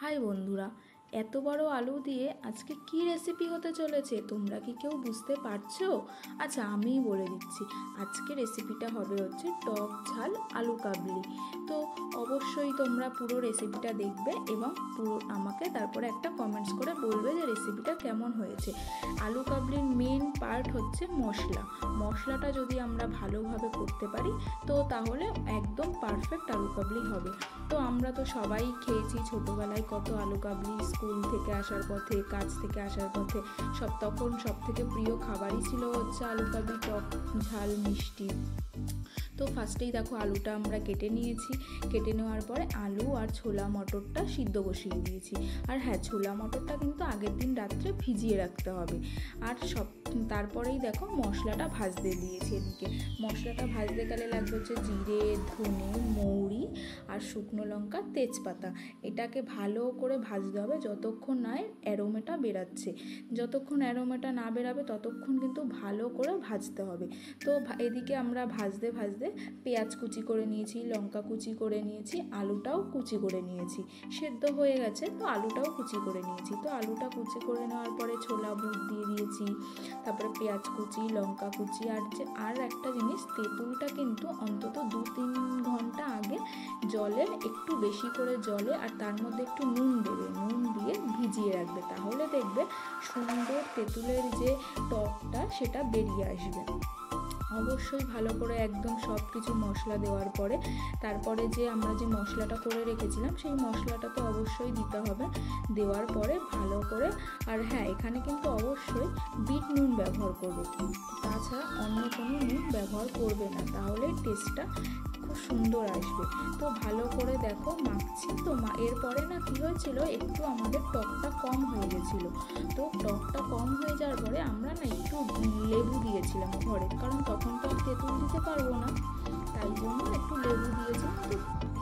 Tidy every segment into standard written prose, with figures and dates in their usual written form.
High বন্ধুরা, এত বড় আলু দিয়ে আজকে কি রেসিপি হতে চলেছে তোমরা কি কেউ বুঝতে পারছো? আচ্ছা, আমিই বলে দিচ্ছি। আজকে রেসিপিটা হবে হচ্ছে টক ঝাল আলু কাবলি। তো অবশ্যই তোমরা পুরো রেসিপিটা দেখবে এবং পুরো আমাকে তারপরে একটা কমেন্টস করে বলবে যে রেসিপিটা কেমন হয়েছে। আলু কাবলির মেন পার্ট হচ্ছে মশলাটা যদি আমরা ভালোভাবে করতে পারি তো তাহলে একদম পারফেক্ট আলু কাবলি হবে। তো আমরা তো সবাই খেয়েছি ছোটোবেলায় কত আলু কাবলি, স্কুল থেকে আসার পথে, কাজ থেকে আসার পথে তখন সব থেকে প্রিয় খাবারই ছিল হচ্ছে আলু কাবলি, টক ঝাল মিষ্টি। তো ফার্স্টেই দেখো আলুটা আমরা কেটে নিয়েছি। কেটে নেওয়ার পরে আলু আর ছোলা মটরটা সিদ্ধ বসিয়ে দিয়েছি। আর হ্যাঁ, ছোলা মটরটা কিন্তু আগের দিন রাত্রে ভিজিয়ে রাখতে হবে। আর তারপরেই দেখো মশলাটা ভাজতে দিয়েছি। এদিকে মশলাটা ভাজতে গেলে লাগবে হচ্ছে জিরে, ধনে, মৌরি আর শুকনো লঙ্কা, তেজপাতা। এটাকে ভালো করে ভাজতে হবে যতক্ষণ না অ্যারোমাটা বেরাচ্ছে। যতক্ষণ অ্যারোমাটা না বেরাবে ততক্ষণ কিন্তু ভালো করে ভাজতে হবে। তো এদিকে আমরা ভাজতে ভাজতে পেঁয়াজ কুচি করে নিয়েছি, লঙ্কা কুচি করে নিয়েছি, আলুটাও কুচি করে নিয়েছি। সেদ্ধ হয়ে গেছে তো আলুটাও কুচি করে নিয়েছি। তো আলুটা কুচি করে নেওয়ার পরে ছোলা বুট দিয়ে দিয়েছি, তারপরে পেঁয়াজ কুচি, লঙ্কা কুচি। আর একটা জিনিস, তেঁতুলটা কিন্তু অন্তত 2-3 ঘন্টা আগে জলে, একটু বেশি করে জলে আর তার মধ্যে একটু নুন দেবে, নুন দিয়ে ভিজিয়ে রাখবে। তাহলে দেখবে সুন্দর তেঁতুলের যে টকটা সেটা বেরিয়ে আসবে। অবশ্যই ভালো করে একদম সব কিছু মশলা দেওয়ার পরে তারপরে যে আমরা যে মশলাটা করে রেখেছিলাম সেই মশলাটা তো অবশ্যই দিতে হবে। দেওয়ার পরে ভালো করে, আর হ্যাঁ, এখানে কিন্তু অবশ্যই বিট নুন ব্যবহার করবে, তাছাড়া অন্য কোনো নুন ব্যবহার করবে না, তাহলে টেস্টটা খুব সুন্দর আসবে। তো ভালো করে দেখো মাখছি। তো এরপরে না কি হয়েছিল, একটু আমাদের টকটা কম হয়ে গেছিলো। তো টকটা কম হয়ে যাওয়ার পরে আমরা না একটু লেবু দিয়েছিলাম ঘরে, কারণ তখন তো আর তেঁতুল দিতে পারবো না, তাই জন্য একটু লেবু দিয়েছিলাম। তো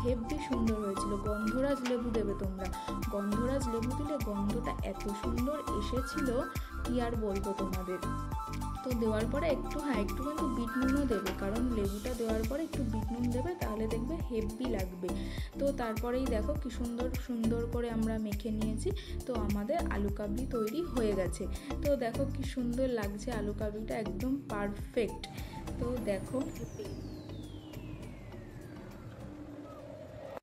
হেব্বি সুন্দর হয়েছিল। গন্ধরাজ লেবু দেবে তোমরা, গন্ধরাজ লেবু দিলে গন্ধটা এত সুন্দর এসেছিল কি আর বলবো তোমাদের। তো দেওয়ার পরে একটু কিন্তু বিট নুনও দেবে, কারণ লেবুটা দেওয়ার পরে একটু বিট নুন দেবে, তাহলে দেখবে হেব্বি লাগবে। তো তারপরেই দেখো কি সুন্দর করে আমরা মেখে নিয়েছি। তো আমাদের আলু কাবলি তৈরি হয়ে গেছে। তো দেখো কি সুন্দর লাগছে আলু কাবলিটা, একদম পারফেক্ট। তো দেখো